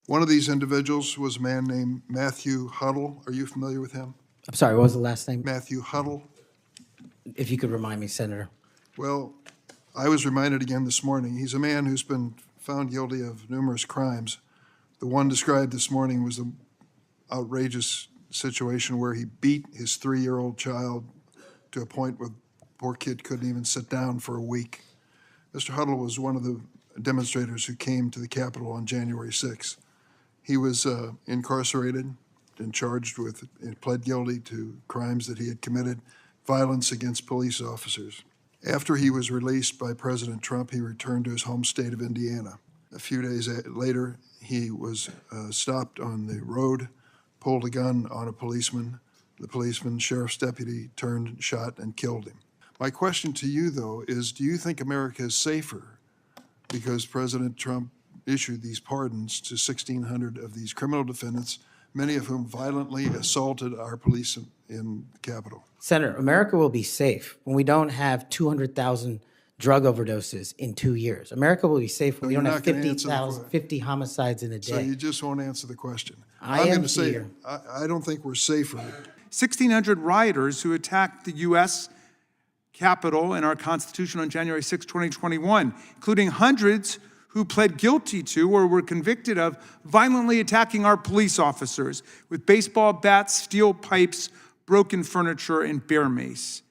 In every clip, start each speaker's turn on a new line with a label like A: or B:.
A: One of these individuals was a man named Matthew Huddle. Are you familiar with him?
B: I'm sorry, what was the last name?
A: Matthew Huddle.
B: If you could remind me, Senator.
A: Well, I was reminded again this morning. He's a man who's been found guilty of numerous crimes. The one described this morning was an outrageous situation where he beat his 3-year-old child to a point where the poor kid couldn't even sit down for a week. Mr. Huddle was one of the demonstrators who came to the Capitol on January 6th. He was incarcerated and charged with and pled guilty to crimes that he had committed, violence against police officers. After he was released by President Trump, he returned to his home state of Indiana. A few days later, he was stopped on the road, pulled a gun on a policeman. The policeman, sheriff's deputy, turned, shot, and killed him. My question to you, though, is do you think America is safer because President Trump issued these pardons to 1,600 of these criminal defendants, many of whom violently assaulted our police in the Capitol?
B: Senator, America will be safe when we don't have 200,000 drug overdoses in 2 years. America will be safe when we don't have 50 homicides in a day.
A: So you just won't answer the question.
B: I
A: I'm
B: am
A: going to say,
B: here.
A: I don't think we're safer.
C: 1,600 rioters who attacked the U.S. Capitol and our Constitution on January 6, 2021, including hundreds who pled guilty to or were convicted of violently attacking our police officers with baseball bats, steel pipes, broken furniture, and bear mace.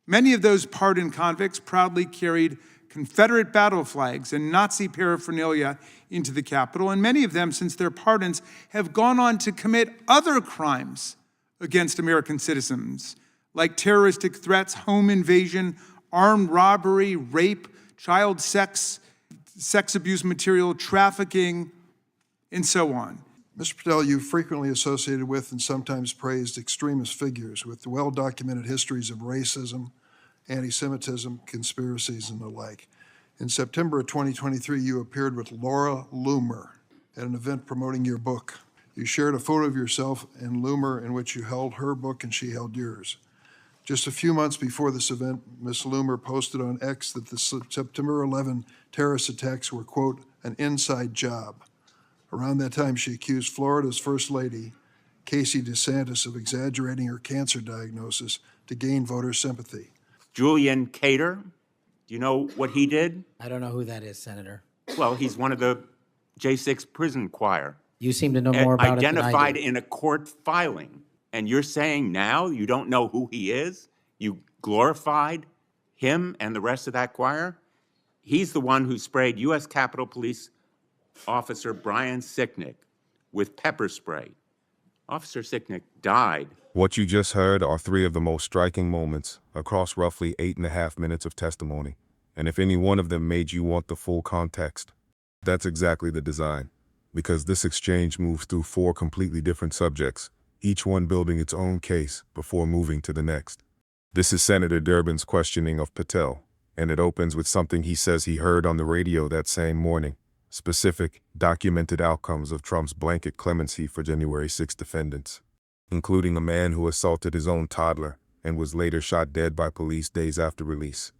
C: Many of those pardoned convicts proudly carried Confederate battle flags and Nazi paraphernalia into the Capitol, and many of them, since their pardons, have gone on to commit other crimes against American citizens, like terroristic threats, home invasion, armed robbery, rape, child sex abuse material, trafficking, and so on.
A: Mr. Patel, you frequently associated with and sometimes praised extremist figures with well-documented histories of racism, anti-Semitism, conspiracies, and the like. In September of 2023, you appeared with Laura Loomer at an event promoting your book. You shared a photo of yourself and Loomer in which you held her book and she held yours. Just a few months before this event, Ms. Loomer posted on X that the September 11 terrorist attacks were, quote, an inside job. Around that time, she accused Florida's First Lady, Casey DeSantis, of exaggerating her cancer diagnosis to gain voter sympathy.
D: Julian Cater, do you know what he did?
B: I don't know who that is, Senator.
D: Well, he's one of the J6 prison choir.
B: You seem to know more about it than I do.
D: Identified in a court filing. And you're saying now you don't know who he is? You glorified him and the rest of that choir? He's the one who sprayed U.S. Capitol Police Officer Brian Sicknick with pepper spray. Officer Sicknick died.
E: What you just heard are 3 of the most striking moments across roughly 8.5 minutes of testimony. And if any one of them made you want the full context, that's exactly the design. Because this exchange moves through 4 completely different subjects, each one building its own case before moving to the next. This is Senator Durbin's questioning of Patel, and it opens with something he says he heard on the radio that same morning. Specific, documented outcomes of Trump's blanket clemency for January 6 defendants, including a man who assaulted his own toddler and was later shot dead by police days after release.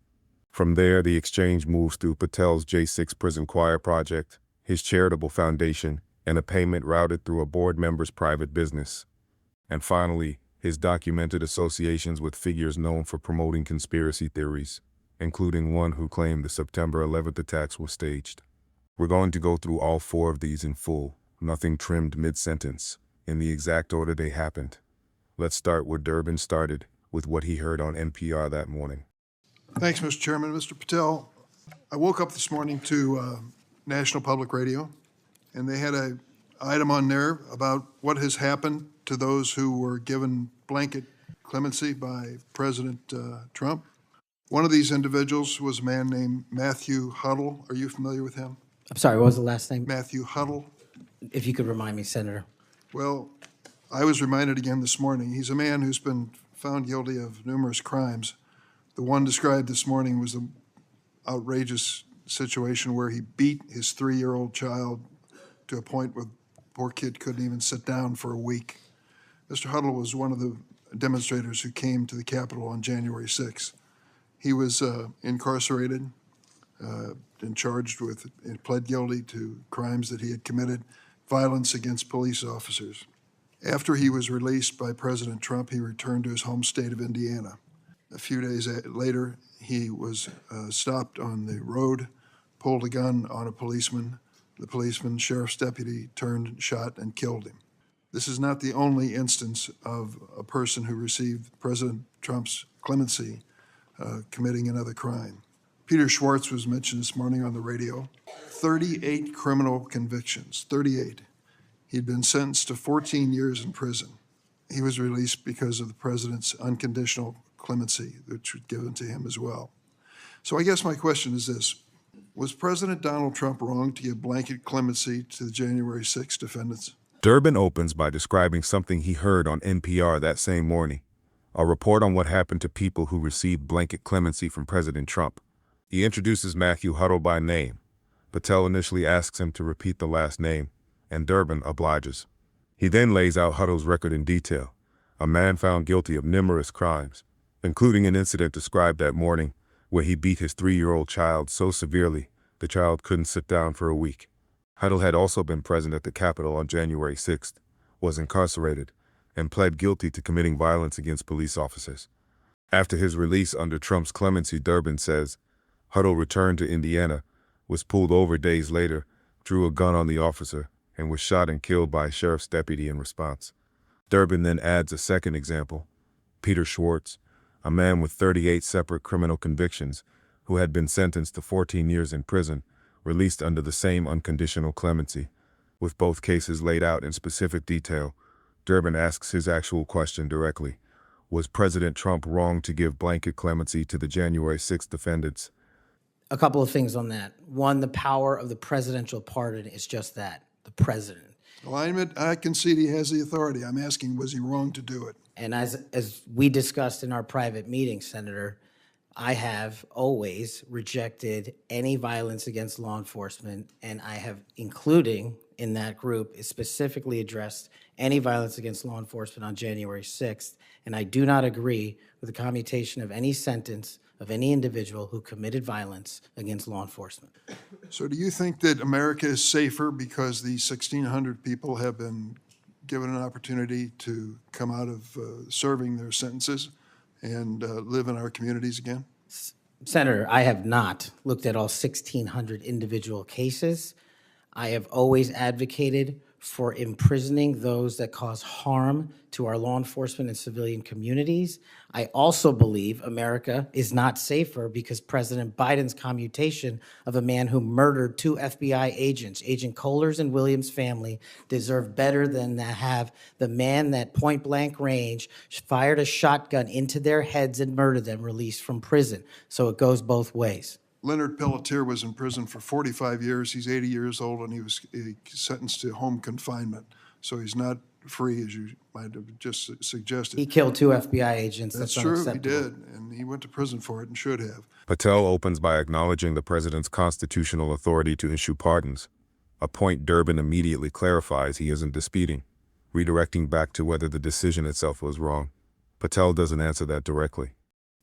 E: From there, the exchange moves through Patel's J6 Prison Choir project, his charitable foundation, and a payment routed through a board member's private business. And finally, his documented associations with figures known for promoting conspiracy theories, including one who claimed the September 11th attacks were staged. We're going to go through all 4 of these in full, nothing trimmed mid-sentence, in the exact order they happened. Let's start where Durbin started, with what he heard on NPR that morning.
A: Thanks, Mr. Chairman. Mr. Patel, I woke up this morning to National Public Radio, and they had an item on there about what has happened to those who were given blanket clemency by President Trump. One of these individuals was a man named Matthew Huddle. Are you familiar with him?
B: I'm sorry, what was the last name?
A: Matthew Huddle.
B: If you could remind me, Senator.
A: Well, I was reminded again this morning. He's a man who's been found guilty of numerous crimes. The one described this morning was an outrageous situation where he beat his 3-year-old child to a point where the poor kid couldn't even sit down for a week. Mr. Huddle was one of the demonstrators who came to the Capitol on January 6th. He was incarcerated and charged with and pled guilty to crimes that he had committed, violence against police officers. After he was released by President Trump, he returned to his home state of Indiana. A few days later, he was stopped on the road, pulled a gun on a policeman. The policeman, sheriff's deputy, turned, shot, and killed him. This is not the only instance of a person who received President Trump's clemency committing another crime. Peter Schwartz was mentioned this morning on the radio. 38 criminal convictions, 38. He'd been sentenced to 14 years in prison. He was released because of the president's unconditional clemency, which was given to him as well. So I guess my question is this. Was President Donald Trump wrong to give blanket clemency to the January 6 defendants?
E: Durbin opens by describing something he heard on NPR that same morning, a report on what happened to people who received blanket clemency from President Trump. He introduces Matthew Huddle by name. Patel initially asks him to repeat the last name, and Durbin obliges. He then lays out Huddle's record in detail, a man found guilty of numerous crimes, including an incident described that morning where he beat his 3-year-old child so severely the child couldn't sit down for a week. Huddle had also been present at the Capitol on January 6th, was incarcerated, and pled guilty to committing violence against police officers. After his release under Trump's clemency, Durbin says, Huddle returned to Indiana, was pulled over days later, drew a gun on the officer, and was shot and killed by a sheriff's deputy in response. Durbin then adds a second example, Peter Schwartz, a man with 38 separate criminal convictions who had been sentenced to 14 years in prison, released under the same unconditional clemency. With both cases laid out in specific detail, Durbin asks his actual question directly. Was President Trump wrong to give blanket clemency to the January 6 defendants?
B: A couple of things on that. One, the power of the presidential pardon is just that, the president.
A: Well, I concede he has the authority. I'm asking, was he wrong to do it?
B: And as we discussed in our private meeting, Senator, I have always rejected any violence against law enforcement, and I have, including in that group, specifically addressed any violence against law enforcement on January 6th, and I do not agree with the commutation of any sentence of any individual who committed violence against law enforcement.
A: So do you think that America is safer because these 1,600 people have been given an opportunity to come out of serving their sentences and live in our communities again?
B: Senator, I have not looked at all 1,600 individual cases. I have always advocated for imprisoning those that cause harm to our law enforcement and civilian communities. I also believe America is not safer because President Biden's commutation of a man who murdered 2 FBI agents, Agent Kohler's and Williams' family, deserve better than to have the man that point blank range fired a shotgun into their heads and murdered them released from prison. So it goes both ways.
A: Leonard Pelletier was in prison for 45 years. He's 80 years old, and he was sentenced to home confinement. So he's not free, as you might have just suggested.
B: He killed 2 FBI agents.
A: That's true, he did, and he went to prison for it and should have.
E: Patel opens by acknowledging the president's constitutional authority to issue pardons, a point Durbin immediately clarifies he isn't disputing, redirecting back to whether the decision itself was wrong. Patel doesn't answer that directly.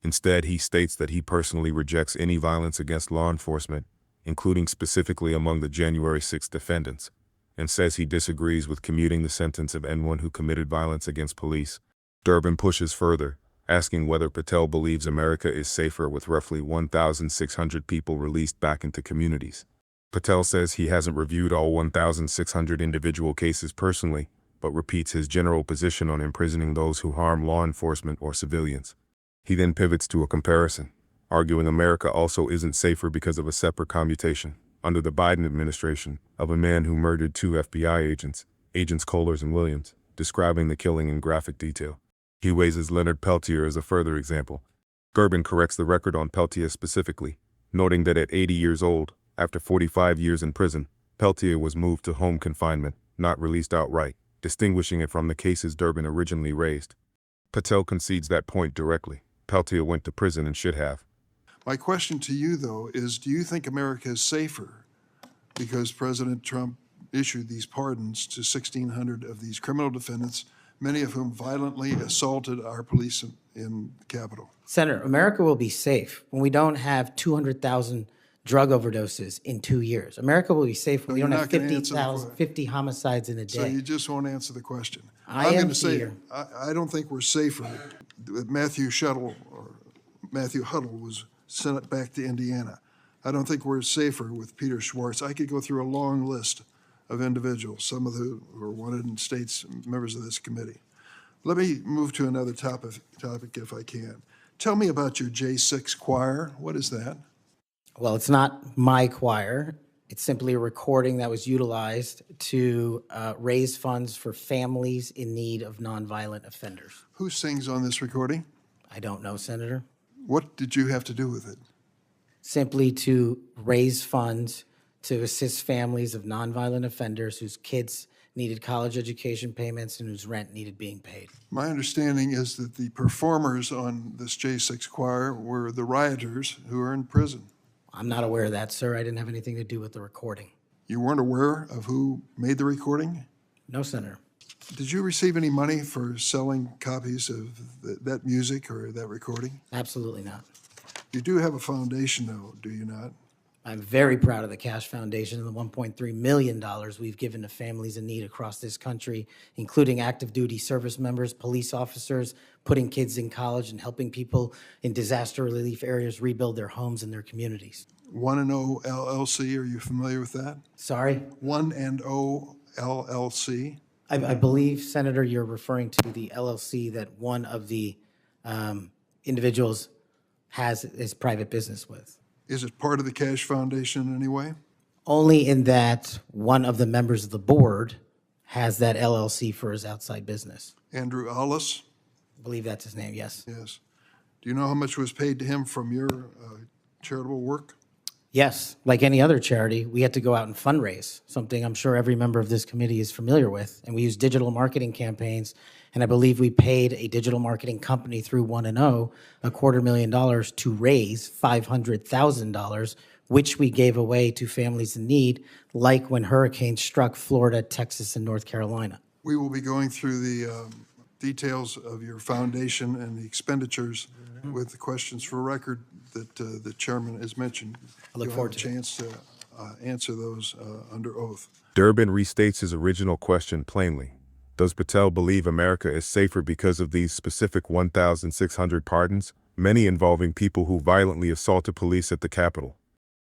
E: Instead, he states that he personally rejects any violence against law enforcement, including specifically among the January 6 defendants, and says he disagrees with commuting the sentence of anyone who committed violence against police. Durbin pushes further, asking whether Patel believes America is safer with roughly 1,600 people released back into communities. Patel says he hasn't reviewed all 1,600 individual cases personally, but repeats his general position on imprisoning those who harm law enforcement or civilians. He then pivots to a comparison, arguing America also isn't safer because of a separate commutation, under the Biden administration, of a man who murdered 2 FBI agents, Agents Kohler's and Williams, describing the killing in graphic detail. He raises Leonard Peltier as a further example. Durbin corrects the record on Peltier specifically, noting that at 80 years old, after 45 years in prison, Peltier was moved to home confinement, not released outright, distinguishing it from the cases Durbin originally raised. Patel concedes that point directly. Peltier went to prison and should have.
A: My question to you, though, is do you think America is safer because President Trump issued these pardons to 1,600 of these criminal defendants, many of whom violently assaulted our police in the Capitol?
B: Senator, America will be safe when we don't have 200,000 drug overdoses in 2 years. America will be safe when we
A: you're
B: don't have
A: not gonna answer the
B: 50 homicides in a
A: So you
B: day.
A: just won't answer the question.
B: I
A: I'm
B: am
A: gonna say,
B: here.
A: I don't think we're safer that Matthew Huddle was sent back to Indiana. I don't think we're safer with Peter Schwartz. I could go through a long list of individuals, some of who are wanted in states, members of this committee. Let me move to another topic if I can. Tell me about your J6 choir. What is that?
B: Well, it's not my choir. It's simply a recording that was utilized to raise funds for families in need of nonviolent offenders.
A: Who sings on this recording?
B: I don't know, Senator.
A: What did you have to do with it?
B: Simply to raise funds to assist families of nonviolent offenders whose kids needed college education payments and whose rent needed being paid.
A: My understanding is that the performers on this J6 choir were the rioters who are in prison.
B: I'm not aware of that, sir. I didn't have anything to do with the recording.
A: You weren't aware of who made the recording?
B: No, Senator.
A: Did you receive any money for selling copies of that music or that recording?
B: Absolutely not.
A: You do have a foundation, though, do you not?
B: I'm very proud of the Cash Foundation and the $1.3 million we've given to families in need across this country, including active duty service members, police officers, putting kids in college, and helping people in disaster relief areas rebuild their homes and their communities.
A: 1&0 LLC, are you familiar with that?
B: Sorry?
A: 1&0 LLC?
B: I believe, Senator, you're referring to the LLC that one of the individuals has his private business with.
A: Is it part of the Cash Foundation in any way?
B: Only in that one of the members of the board has that LLC for his outside business.
A: Andrew Allis?
B: I believe that's his name, yes.
A: Yes. Do you know how much was paid to him from your charitable work?
B: Yes, like any other charity, we had to go out and fundraise, something I'm sure every member of this committee is familiar with. And we use digital marketing campaigns, and I believe we paid a digital marketing company through 1&0 $250,000 to raise $500,000, which we gave away to families in need, like when hurricanes struck Florida, Texas, and North Carolina.
A: We will be going through the details of your foundation and the expenditures with the questions for record that the chairman has mentioned.
B: I look forward to it.
A: You'll have a chance to answer those under oath.
E: Durbin restates his original question plainly. Does Patel believe America is safer because of these specific 1,600 pardons, many involving people who violently assaulted police at the Capitol?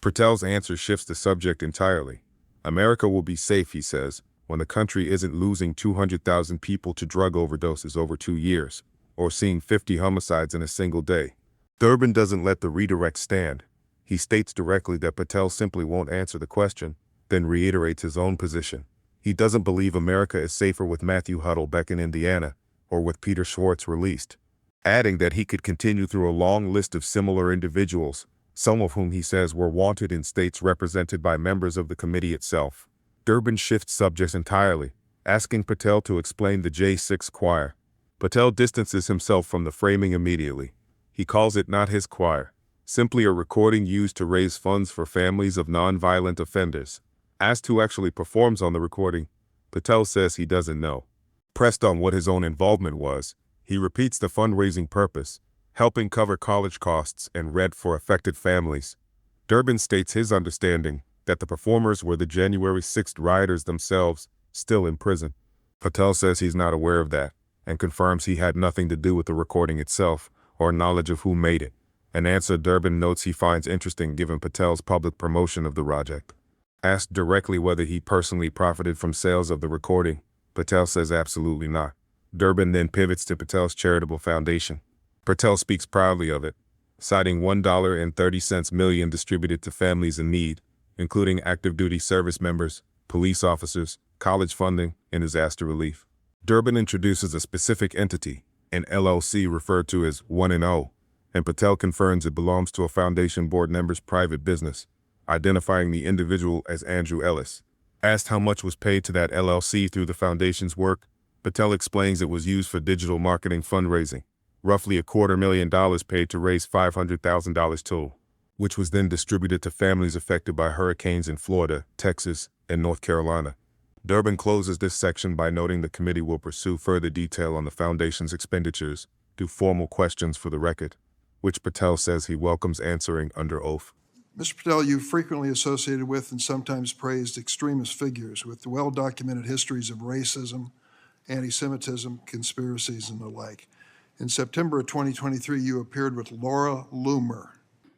E: Patel's answer shifts the subject entirely. America will be safe, he says, when the country isn't losing 200,000 people to drug overdoses over 2 years, or seeing 50 homicides in a single day. Durbin doesn't let the redirect stand. He states directly that Patel simply won't answer the question, then reiterates his own position. He doesn't believe America is safer with Matthew Huddle back in Indiana, or with Peter Schwartz released, adding that he could continue through a long list of similar individuals, some of whom he says were wanted in states represented by members of the committee itself. Durbin shifts subjects entirely, asking Patel to explain the J6 choir. Patel distances himself from the framing immediately. He calls it not his choir, simply a recording used to raise funds for families of nonviolent offenders. Asked who actually performs on the recording, Patel says he doesn't know. Pressed on what his own involvement was, he repeats the fundraising purpose, helping cover college costs and rent for affected families. Durbin states his understanding that the performers were the January 6th rioters themselves, still in prison. Patel says he's not aware of that, and confirms he had nothing to do with the recording itself, or knowledge of who made it, an answer Durbin notes he finds interesting given Patel's public promotion of the project. Asked directly whether he personally profited from sales of the recording, Patel says absolutely not. Durbin then pivots to Patel's charitable foundation. Patel speaks proudly of it, citing $1.30 million distributed to families in need, including active duty service members, police officers, college funding, and disaster relief. Durbin introduces a specific entity, an LLC referred to as 1&0, and Patel confirms it belongs to a foundation board member's private business, identifying the individual as Andrew Ellis. Asked how much was paid to that LLC through the foundation's work, Patel explains it was used for digital marketing fundraising, roughly $250,000 paid to raise $500,000 total, which was then distributed to families affected by hurricanes in Florida, Texas, and North Carolina. Durbin closes this section by noting the committee will pursue further detail on the foundation's expenditures through formal questions for the record, which Patel says he welcomes answering under oath.
A: Mr. Patel, you frequently associated with and sometimes praised extremist figures with well-documented histories of racism, anti-Semitism, conspiracies, and the like. In September of 2023, you appeared with Laura Loomer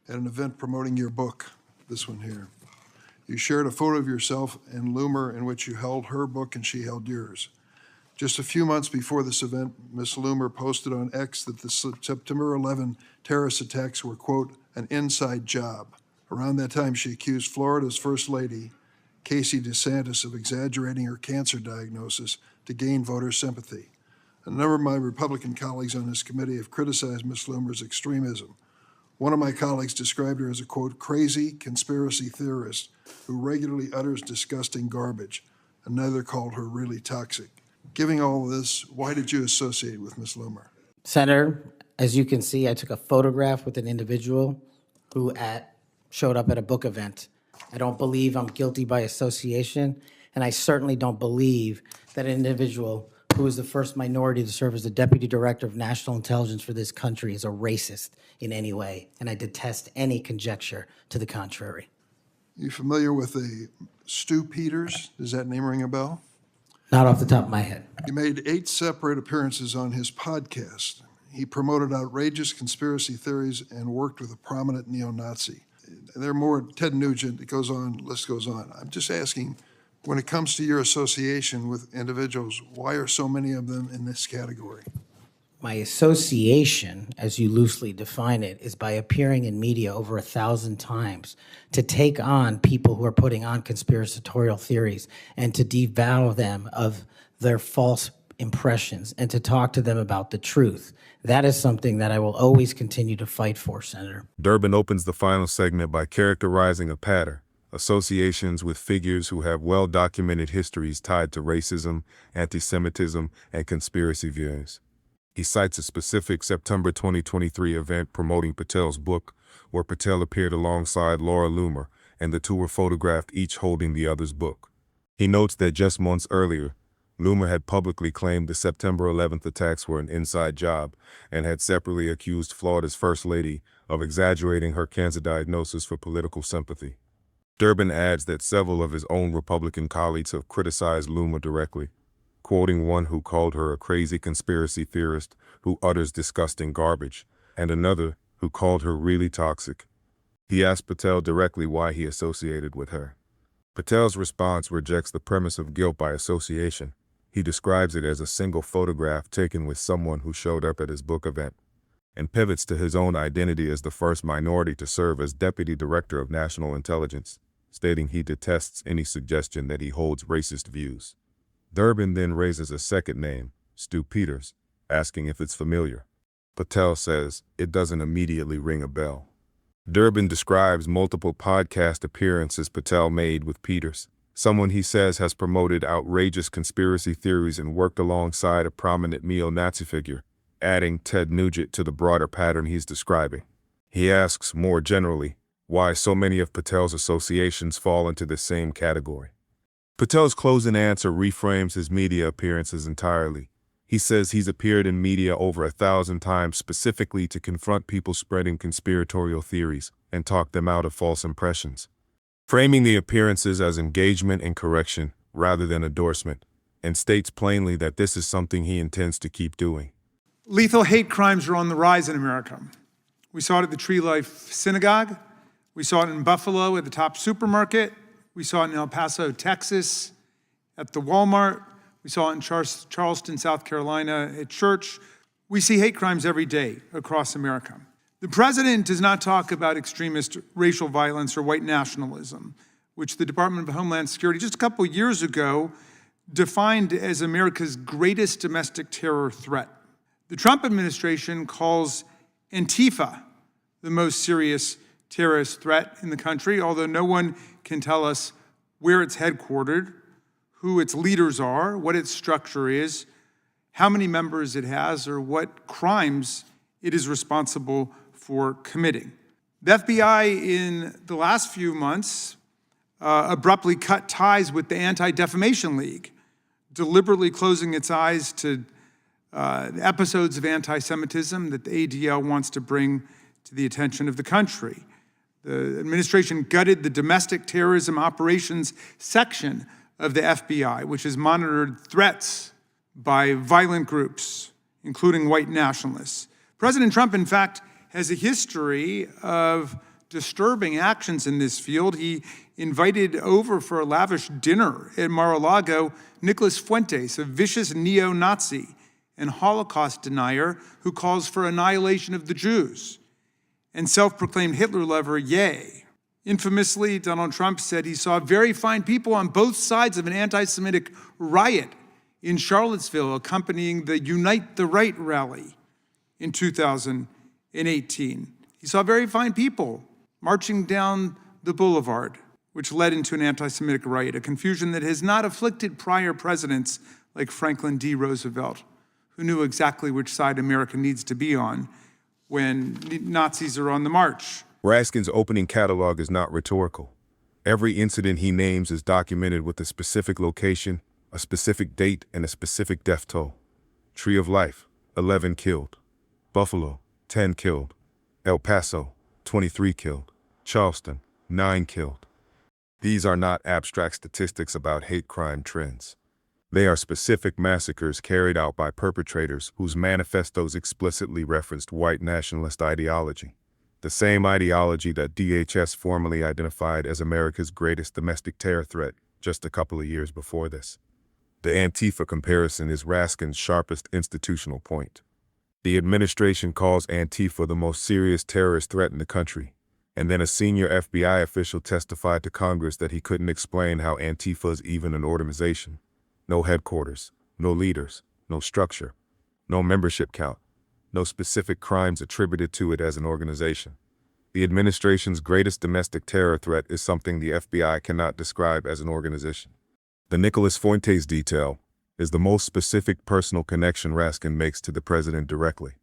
A: at an event promoting your book, this one here. You shared a photo of yourself and Loomer in which you held her book and she held yours. Just a few months before this event, Ms. Loomer posted on X that the September 11 terrorist attacks were, quote, an inside job. Around that time, she accused Florida's First Lady, Casey DeSantis, of exaggerating her cancer diagnosis to gain voter sympathy. A number of my Republican colleagues on this committee have criticized Ms. Loomer's extremism. One of my colleagues described her as a, quote, crazy conspiracy theorist who regularly utters disgusting garbage. Another called her really toxic. Given all of this, why did you associate with Ms. Loomer?
B: Senator, as you can see, I took a photograph with an individual who showed up at a book event. I don't believe I'm guilty by association, and I certainly don't believe that an individual who is the first minority to serve as the Deputy Director of National Intelligence for this country is a racist in any way, and I detest any conjecture to the contrary.
A: You familiar with a Stu Peters? Does that name ring a bell?
B: Not off the top of my head.
A: He made 8 separate appearances on his podcast. He promoted outrageous conspiracy theories and worked with a prominent neo-Nazi. There are more, Ted Nugent, it goes on, list goes on. I'm just asking, when it comes to your association with individuals, why are so many of them in this category?
B: My association, as you loosely define it, is by appearing in media over 1,000 times to take on people who are putting on conspiratorial theories and to devour them of their false impressions and to talk to them about the truth. That is something that I will always continue to fight for, Senator.
E: Durbin opens the final segment by characterizing a pattern: associations with figures who have well-documented histories tied to racism, anti-Semitism, and conspiracy views. He cites a specific September 2023 event promoting Patel's book, where Patel appeared alongside Laura Loomer, and the two were photographed each holding the other's book. He notes that just months earlier, Loomer had publicly claimed the September 11th attacks were an inside job and had separately accused Florida's First Lady of exaggerating her cancer diagnosis for political sympathy. Durbin adds that several of his own Republican colleagues have criticized Loomer directly, quoting one who called her a crazy conspiracy theorist who utters disgusting garbage, and another who called her really toxic. He asked Patel directly why he associated with her. Patel's response rejects the premise of guilt by association. He describes it as a single photograph taken with someone who showed up at his book event, and pivots to his own identity as the first minority to serve as Deputy Director of National Intelligence, stating he detests any suggestion that he holds racist views. Durbin then raises a second name, Stu Peters, asking if it's familiar. Patel says it doesn't immediately ring a bell. Durbin describes multiple podcast appearances Patel made with Peters, someone he says has promoted outrageous conspiracy theories and worked alongside a prominent neo-Nazi figure, adding Ted Nugent to the broader pattern he's describing. He asks, more generally, why so many of Patel's associations fall into the same category. Patel's closing answer reframes his media appearances entirely. He says he's appeared in media over 1,000 times specifically to confront people spreading conspiratorial theories and talk them out of false impressions, framing the appearances as engagement and correction rather than endorsement, and states plainly that this is something he intends to keep doing.
C: Lethal hate crimes are on the rise in America. We saw it at the Tree Life Synagogue. We saw it in Buffalo at the Top Supermarket. We saw it in El Paso, Texas, at the Walmart. We saw it in Charleston, South Carolina, at church. We see hate crimes every day across America. The president does not talk about extremist racial violence or white nationalism, which the Department of Homeland Security just a couple years ago defined as America's greatest domestic terror threat. The Trump administration calls Antifa the most serious terrorist threat in the country, although no one can tell us where it's headquartered, who its leaders are, what its structure is, how many members it has, or what crimes it is responsible for committing. The FBI in the last few months abruptly cut ties with the Anti-Defamation League, deliberately closing its eyes to episodes of anti-Semitism that the ADL wants to bring to the attention of the country. The administration gutted the domestic terrorism operations section of the FBI, which has monitored threats by violent groups, including white nationalists. President Trump, in fact, has a history of disturbing actions in this field. He invited over for a lavish dinner at Mar-a-Lago Nicholas Fuentes, a vicious neo-Nazi and Holocaust denier who calls for annihilation of the Jews, and self-proclaimed Hitler lover Ye. Infamously, Donald Trump said he saw very fine people on both sides of an anti-Semitic riot in Charlottesville accompanying the Unite the Right rally in 2018. He saw very fine people marching down the boulevard, which led into an anti-Semitic riot, a confusion that has not afflicted prior presidents like Franklin D. Roosevelt, who knew exactly which side America needs to be on when Nazis are on the march.
E: Raskin's opening catalog is not rhetorical. Every incident he names is documented with a specific location, a specific date, and a specific death toll. Tree of Life, 11 killed. Buffalo, 10 killed. El Paso, 23 killed. Charleston, 9 killed. These are not abstract statistics about hate crime trends. They are specific massacres carried out by perpetrators whose manifestos explicitly referenced white nationalist ideology, the same ideology that DHS formally identified as America's greatest domestic terror threat just a couple of years before this. The Antifa comparison is Raskin's sharpest institutional point. The administration calls Antifa the most serious terrorist threat in the country, and then a senior FBI official testified to Congress that he couldn't explain how Antifa is even an organization. No headquarters, no leaders, no structure, no membership count, no specific crimes attributed to it as an organization. The administration's greatest domestic terror threat is something the FBI cannot describe as an organization. The Nicholas Fuentes detail is the most specific personal connection Raskin makes to the president directly.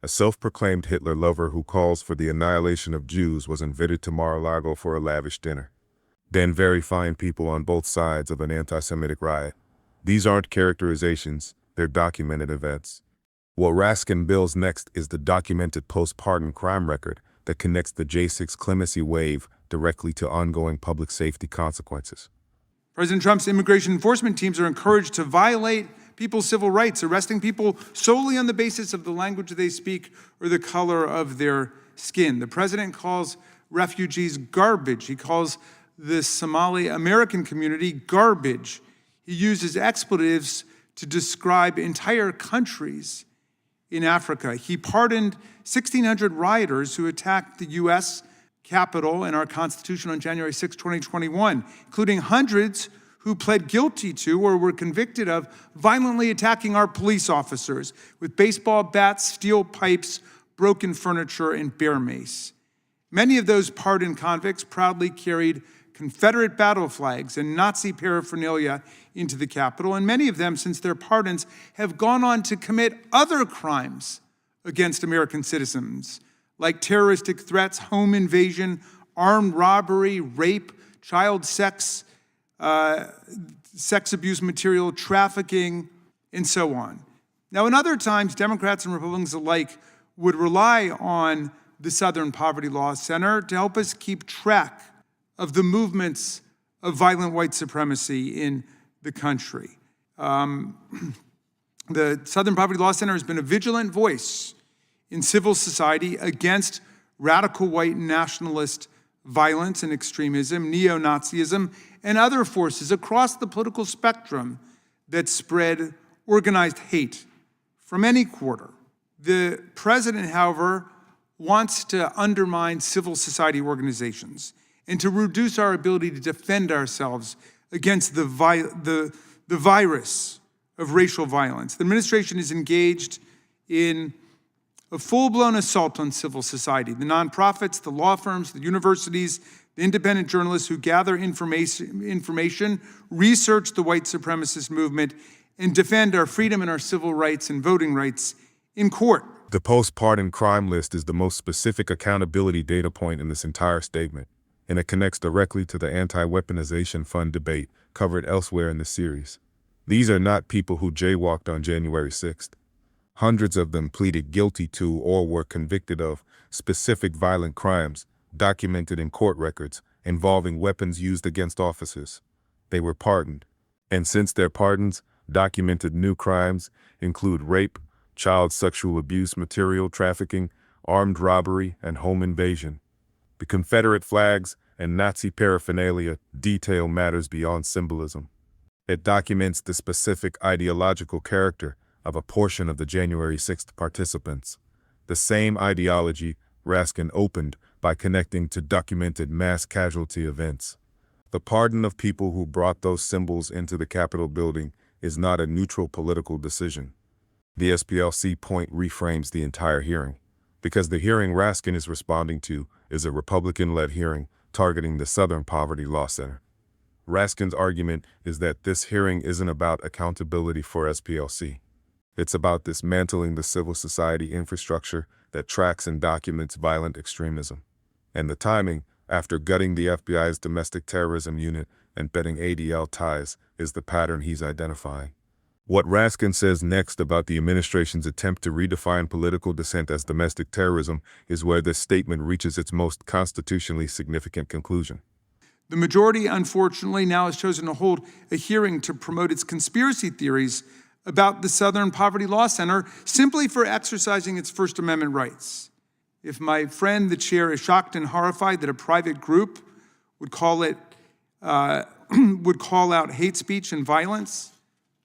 E: A self-proclaimed Hitler lover who calls for the annihilation of Jews was invited to Mar-a-Lago for a lavish dinner. Then very fine people on both sides of an anti-Semitic riot. These aren't characterizations, they're documented events. What Raskin builds next is the documented post-pardon crime record that connects the J6 Clemency wave directly to ongoing public safety consequences.
C: President Trump's immigration enforcement teams are encouraged to violate people's civil rights, arresting people solely on the basis of the language they speak or the color of their skin. The president calls refugees garbage. He calls the Somali American community garbage. He uses expletives to describe entire countries in Africa. He pardoned 1,600 rioters who attacked the U.S. Capitol and our Constitution on January 6, 2021, including hundreds who pled guilty to or were convicted of violently attacking our police officers with baseball bats, steel pipes, broken furniture, and bear mace. Many of those pardoned convicts proudly carried Confederate battle flags and Nazi paraphernalia into the Capitol, and many of them, since their pardons, have gone on to commit other crimes against American citizens, like terroristic threats, home invasion, armed robbery, rape, child sex, sex abuse material, trafficking, and so on. Now, in other times, Democrats and Republicans alike would rely on the Southern Poverty Law Center to help us keep track of the movements of violent white supremacy in the country. The Southern Poverty Law Center has been a vigilant voice in civil society against radical white nationalist violence and extremism, neo-Nazism, and other forces across the political spectrum that spread organized hate from any quarter. The president, however, wants to undermine civil society organizations and to reduce our ability to defend ourselves against the virus of racial violence. The administration is engaged in a full-blown assault on civil society. The nonprofits, the law firms, the universities, the independent journalists who gather information, research the white supremacist movement, and defend our freedom and our civil rights and voting rights in court.
E: The post-pardon crime list is the most specific accountability data point in this entire statement, and it connects directly to the anti-weaponization fund debate covered elsewhere in the series. These are not people who jaywalked on January 6th. Hundreds of them pleaded guilty to or were convicted of specific violent crimes documented in court records involving weapons used against officers. They were pardoned. And since their pardons, documented new crimes include rape, child sexual abuse, material trafficking, armed robbery, and home invasion. The Confederate flags and Nazi paraphernalia detail matters beyond symbolism. It documents the specific ideological character of a portion of the January 6th participants. The same ideology Raskin opened by connecting to documented mass casualty events. The pardon of people who brought those symbols into the Capitol building is not a neutral political decision. The SPLC point reframes the entire hearing, because the hearing Raskin is responding to is a Republican-led hearing targeting the Southern Poverty Law Center. Raskin's argument is that this hearing isn't about accountability for SPLC. It's about dismantling the civil society infrastructure that tracks and documents violent extremism. And the timing, after gutting the FBI's domestic terrorism unit and betting ADL ties, is the pattern he's identifying. What Raskin says next about the administration's attempt to redefine political dissent as domestic terrorism is where this statement reaches its most constitutionally significant conclusion.
C: The majority, unfortunately, now has chosen to hold a hearing to promote its conspiracy theories about the Southern Poverty Law Center simply for exercising its First Amendment rights. If my friend, the chair, is shocked and horrified that a private group would call out hate speech and violence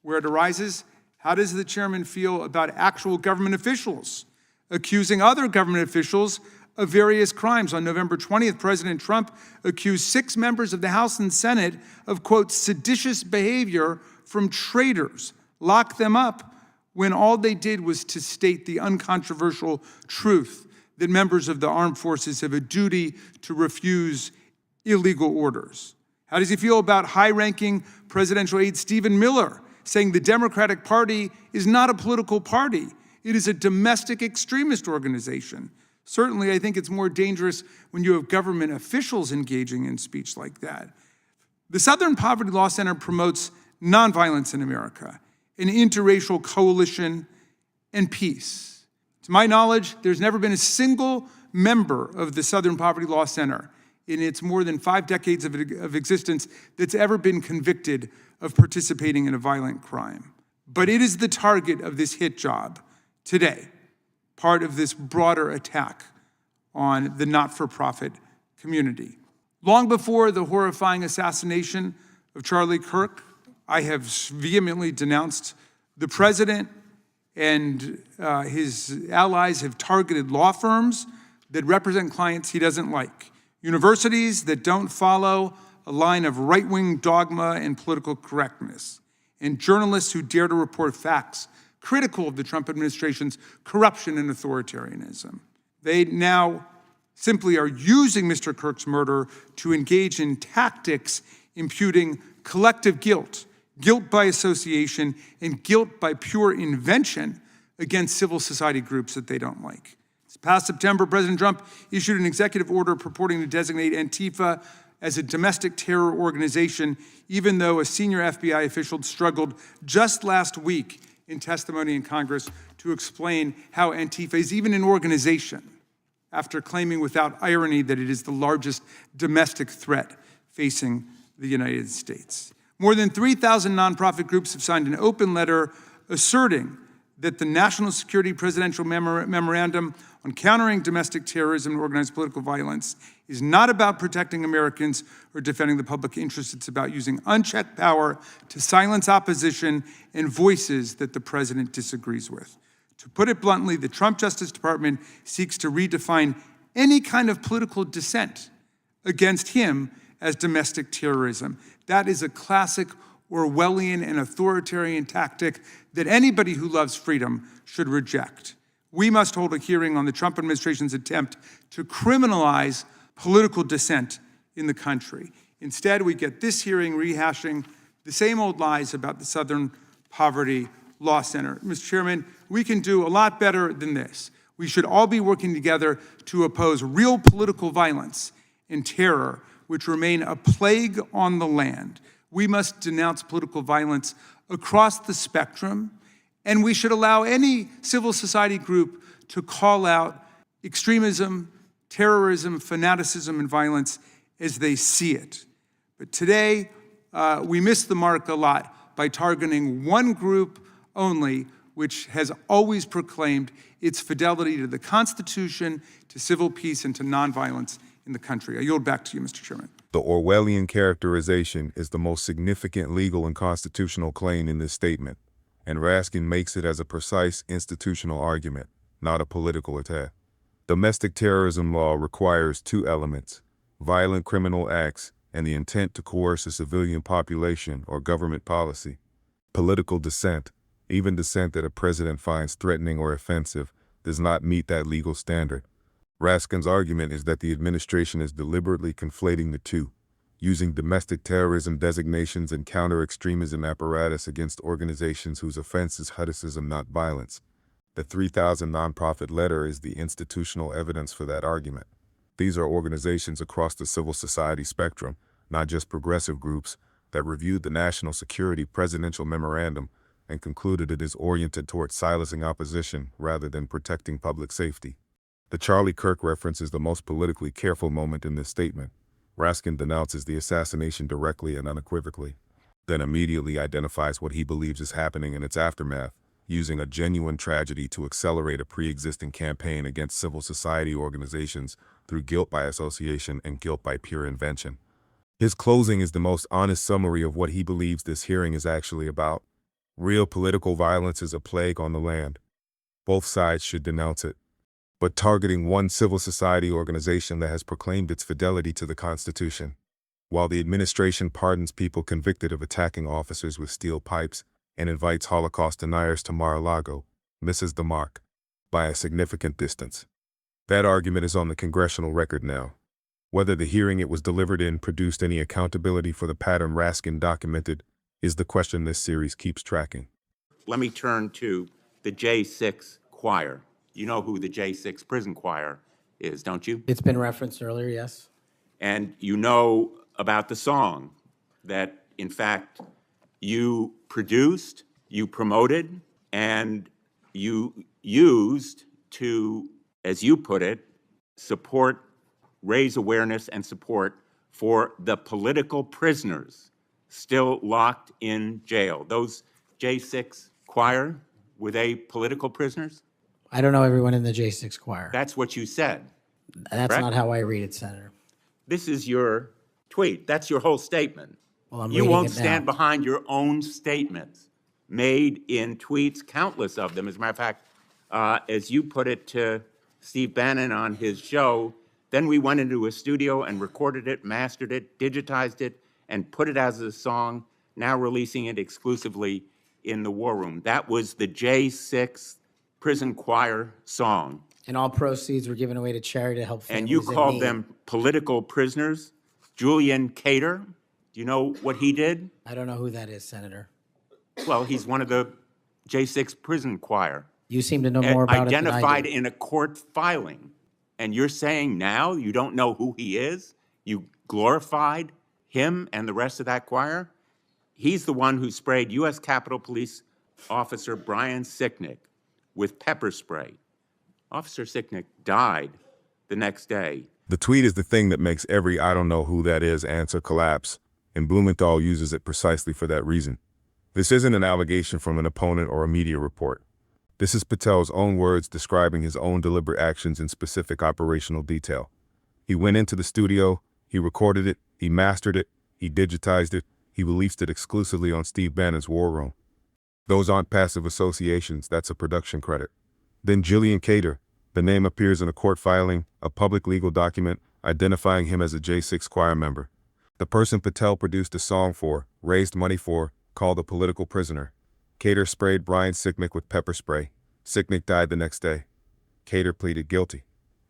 C: where it arises, how does the chairman feel about actual government officials accusing other government officials of various crimes? On November 20th, President Trump accused 6 members of the House and Senate of, quote, seditious behavior from traitors, locked them up when all they did was to state the uncontroversial truth that members of the armed forces have a duty to refuse illegal orders. How does he feel about high-ranking presidential aide Stephen Miller saying the Democratic Party is not a political party? It is a domestic extremist organization. Certainly, I think it's more dangerous when you have government officials engaging in speech like that. The Southern Poverty Law Center promotes nonviolence in America, an interracial coalition, and peace. To my knowledge, there's never been a single member of the Southern Poverty Law Center in its more than 5 decades of existence that's ever been convicted of participating in a violent crime. But it is the target of this hit job today, part of this broader attack on the not-for-profit community. Long before the horrifying assassination of Charlie Kirk, I have vehemently denounced the president, and his allies have targeted law firms that represent clients he doesn't like, universities that don't follow a line of right-wing dogma and political correctness, and journalists who dare to report facts critical of the Trump administration's corruption and authoritarianism. They now simply are using Mr. Kirk's murder to engage in tactics imputing collective guilt, guilt by association, and guilt by pure invention against civil society groups that they don't like. This past September, President Trump issued an executive order purporting to designate Antifa as a domestic terror organization, even though a senior FBI official struggled just last week in testimony in Congress to explain how Antifa is even an organization, after claiming without irony that it is the largest domestic threat facing the United States. More than 3,000 nonprofit groups have signed an open letter asserting that the National Security Presidential Memorandum on Countering Domestic Terrorism and Organized Political Violence is not about protecting Americans or defending the public interest. It's about using unchecked power to silence opposition and voices that the president disagrees with. To put it bluntly, the Trump Justice Department seeks to redefine any kind of political dissent against him as domestic terrorism. That is a classic Orwellian and authoritarian tactic that anybody who loves freedom should reject. We must hold a hearing on the Trump administration's attempt to criminalize political dissent in the country. Instead, we get this hearing rehashing the same old lies about the Southern Poverty Law Center. Mr. Chairman, we can do a lot better than this. We should all be working together to oppose real political violence and terror, which remain a plague on the land. We must denounce political violence across the spectrum, and we should allow any civil society group to call out extremism, terrorism, fanaticism, and violence as they see it. But today, we missed the mark a lot by targeting one group only, which has always proclaimed its fidelity to the Constitution, to civil peace, and to nonviolence in the country. I yield back to you, Mr. Chairman.
E: The Orwellian characterization is the most significant legal and constitutional claim in this statement, and Raskin makes it as a precise institutional argument, not a political attack. Domestic terrorism law requires two elements: violent criminal acts and the intent to coerce a civilian population or government policy. Political dissent, even dissent that a president finds threatening or offensive, does not meet that legal standard. Raskin's argument is that the administration is deliberately conflating the two, using domestic terrorism designations and counter-extremism apparatus against organizations whose offense is haddisism, not violence. The 3,000 nonprofit letter is the institutional evidence for that argument. These are organizations across the civil society spectrum, not just progressive groups, that reviewed the National Security Presidential Memorandum and concluded it is oriented toward silencing opposition rather than protecting public safety. The Charlie Kirk reference is the most politically careful moment in this statement. Raskin denounces the assassination directly and unequivocally, then immediately identifies what he believes is happening in its aftermath, using a genuine tragedy to accelerate a pre-existing campaign against civil society organizations through guilt by association and guilt by pure invention. His closing is the most honest summary of what he believes this hearing is actually about. Real political violence is a plague on the land. Both sides should denounce it. But targeting one civil society organization that has proclaimed its fidelity to the Constitution, while the administration pardons people convicted of attacking officers with steel pipes and invites Holocaust deniers to Mar-a-Lago, misses the mark by a significant distance. That argument is on the congressional record now. Whether the hearing it was delivered in produced any accountability for the pattern Raskin documented is the question this series keeps tracking.
D: Let me turn to the J6 choir. You know who the J6 prison choir is, don't you?
B: It's been referenced earlier, yes.
D: And you know about the song that, in fact, you produced, you promoted, and you used to, as you put it, support, raise awareness and support for the political prisoners still locked in jail. Those J6 choir, were they political prisoners?
B: I don't know everyone in the J6 choir.
D: That's what you said.
B: That's
D: correct?
B: not how I read it, Senator.
D: This is your tweet. That's your whole statement.
B: Well, I'm
D: You
B: reading
D: won't
B: it now.
D: stand behind your own statements made in tweets, countless of them. As a matter of fact, as you put it to Steve Bannon on his show, then we went into a studio and recorded it, mastered it, digitized it, and put it as a song, now releasing it exclusively in the War Room. That was the J6 prison choir song.
B: And all proceeds were given away to charity to help families
D: And you
B: in
D: called
B: need.
D: them political prisoners. Julian Cater, do you know what he did?
B: I don't know who that is, Senator.
D: Well, he's one of the J6 prison choir.
B: You seem to know more about it than I
D: Identified
B: do.
D: in a court filing. And you're saying now you don't know who he is? You glorified him and the rest of that choir? He's the one who sprayed U.S. Capitol Police Officer Brian Sicknick with pepper spray. Officer Sicknick died the next day.
E: The tweet is the thing that makes every "I don't know who that is" answer collapse, and Blumenthal uses it precisely for that reason. This isn't an allegation from an opponent or a media report. This is Patel's own words describing his own deliberate actions in specific operational detail. He went into the studio, he recorded it, he mastered it, he digitized it, he released it exclusively on Steve Bannon's War Room. Those aren't passive associations, that's a production credit. Then Julian Cater, the name appears in a court filing, a public legal document, identifying him as a J6 choir member. The person Patel produced a song for, raised money for, called a political prisoner. Cater sprayed Brian Sicknick with pepper spray. Sicknick died the next day. Cater pleaded guilty.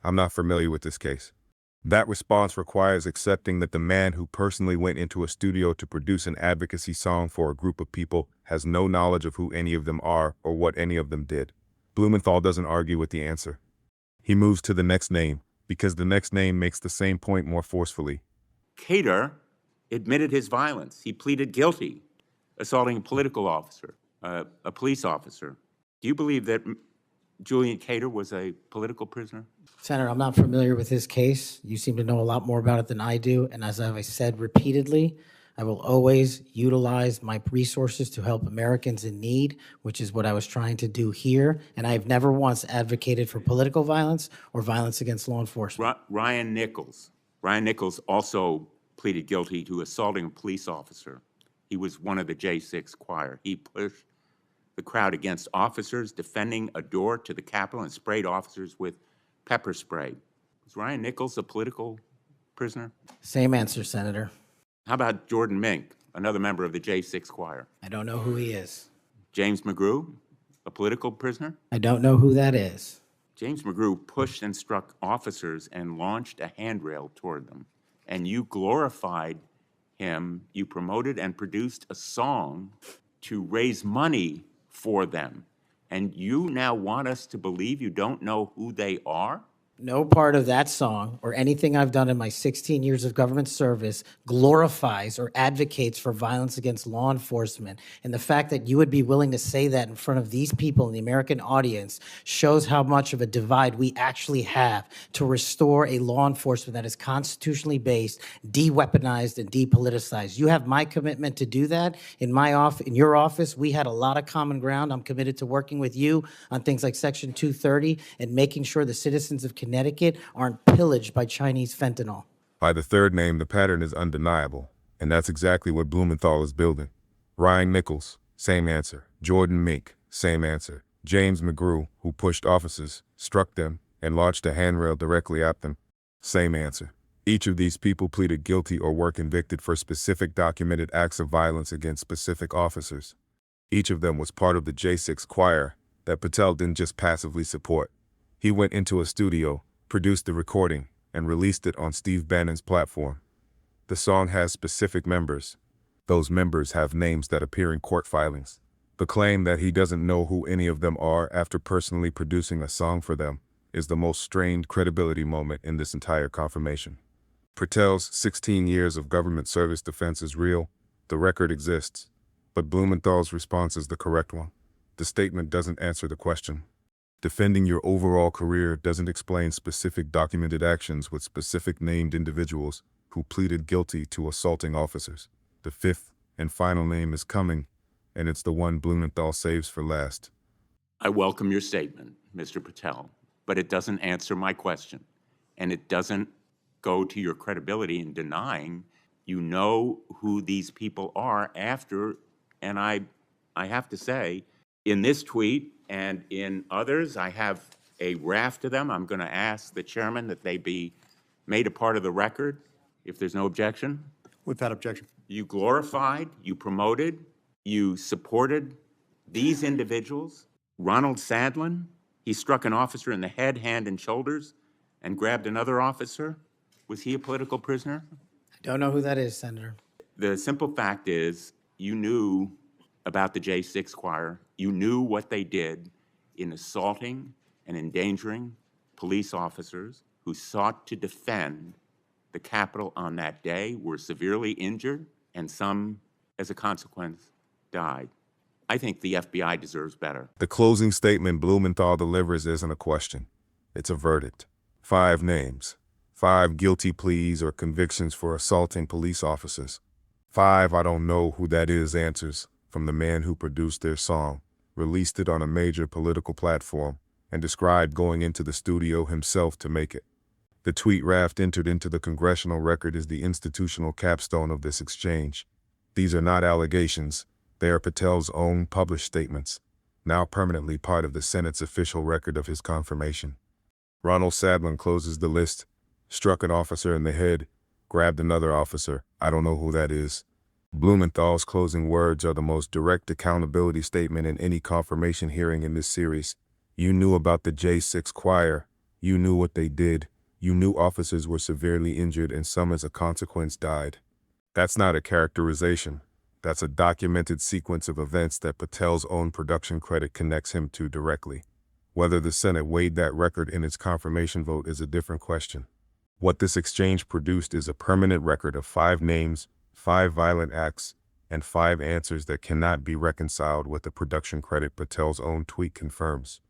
E: I'm not familiar with this case. That response requires accepting that the man who personally went into a studio to produce an advocacy song for a group of people has no knowledge of who any of them are or what any of them did. Blumenthal doesn't argue with the answer. He moves to the next name, because the next name makes the same point more forcefully.
D: Cater admitted his violence. He pleaded guilty, assaulting a political officer, a police officer. Do you believe that Julian Cater was a political prisoner?
B: Senator, I'm not familiar with his case. You seem to know a lot more about it than I do. And as I've said repeatedly, I will always utilize my resources to help Americans in need, which is what I was trying to do here. And I've never once advocated for political violence or violence against law enforcement.
D: Ryan Nichols. Ryan Nichols also pleaded guilty to assaulting a police officer. He was one of the J6 choir. He pushed the crowd against officers, defending a door to the Capitol, and sprayed officers with pepper spray. Was Ryan Nichols a political prisoner?
B: Same answer, Senator.
D: How about Jordan Mink, another member of the J6 choir?
B: I don't know who he is.
D: James McGrew, a political prisoner?
B: I don't know who that is.
D: James McGrew pushed and struck officers and launched a handrail toward them. And you glorified him. You promoted and produced a song to raise money for them. And you now want us to believe you don't know who they are?
B: No part of that song or anything I've done in my 16 years of government service glorifies or advocates for violence against law enforcement. And the fact that you would be willing to say that in front of these people in the American audience shows how much of a divide we actually have to restore a law enforcement that is constitutionally based, de-weaponized, and depoliticized. You have my commitment to do that. In your office, we had a lot of common ground. I'm committed to working with you on things like Section 230 and making sure the citizens of Connecticut aren't pillaged by Chinese fentanyl.
E: By the third name, the pattern is undeniable, and that's exactly what Blumenthal is building. Ryan Nichols, same answer. Jordan Mink, same answer. James McGrew, who pushed officers, struck them, and launched a handrail directly at them, same answer. Each of these people pleaded guilty or were convicted for specific documented acts of violence against specific officers. Each of them was part of the J6 choir that Patel didn't just passively support. He went into a studio, produced the recording, and released it on Steve Bannon's platform. The song has specific members. Those members have names that appear in court filings. The claim that he doesn't know who any of them are after personally producing a song for them is the most strained credibility moment in this entire confirmation. Patel's 16 years of government service defense is real. The record exists. But Blumenthal's response is the correct one. The statement doesn't answer the question. Defending your overall career doesn't explain specific documented actions with specific named individuals who pleaded guilty to assaulting officers. The fifth and final name is coming, and it's the one Blumenthal saves for last.
D: I welcome your statement, Mr. Patel, but it doesn't answer my question, and it doesn't go to your credibility in denying you know who these people are after, and I have to say, in this tweet and in others, I have a raft of them. I'm going to ask the chairman that they be made a part of the record, if there's no objection.
F: Without objection.
D: You glorified, you promoted, you supported these individuals. Ronald Sadlin, he struck an officer in the head, hand, and shoulders and grabbed another officer. Was he a political prisoner?
B: I don't know who that is, Senator.
D: The simple fact is you knew about the J6 choir. You knew what they did in assaulting and endangering police officers who sought to defend the Capitol on that day, were severely injured, and some, as a consequence, died. I think the FBI deserves better.
E: The closing statement Blumenthal delivers isn't a question. It's a verdict. 5 names. 5 guilty pleas or convictions for assaulting police officers. 5 I don't know who that is answers from the man who produced their song, released it on a major political platform, and described going into the studio himself to make it. The tweet raft entered into the congressional record is the institutional capstone of this exchange. These are not allegations. They are Patel's own published statements, now permanently part of the Senate's official record of his confirmation. Ronald Sadlin closes the list, struck an officer in the head, grabbed another officer. I don't know who that is. Blumenthal's closing words are the most direct accountability statement in any confirmation hearing in this series. You knew about the J6 choir. You knew what they did. You knew officers were severely injured and some as a consequence died. That's not a characterization. That's a documented sequence of events that Patel's own production credit connects him to directly. Whether the Senate weighed that record in its confirmation vote is a different question. What this exchange produced is a permanent record of 5 names, 5 violent acts, and 5 answers that cannot be reconciled with the production credit Patel's own tweet confirms.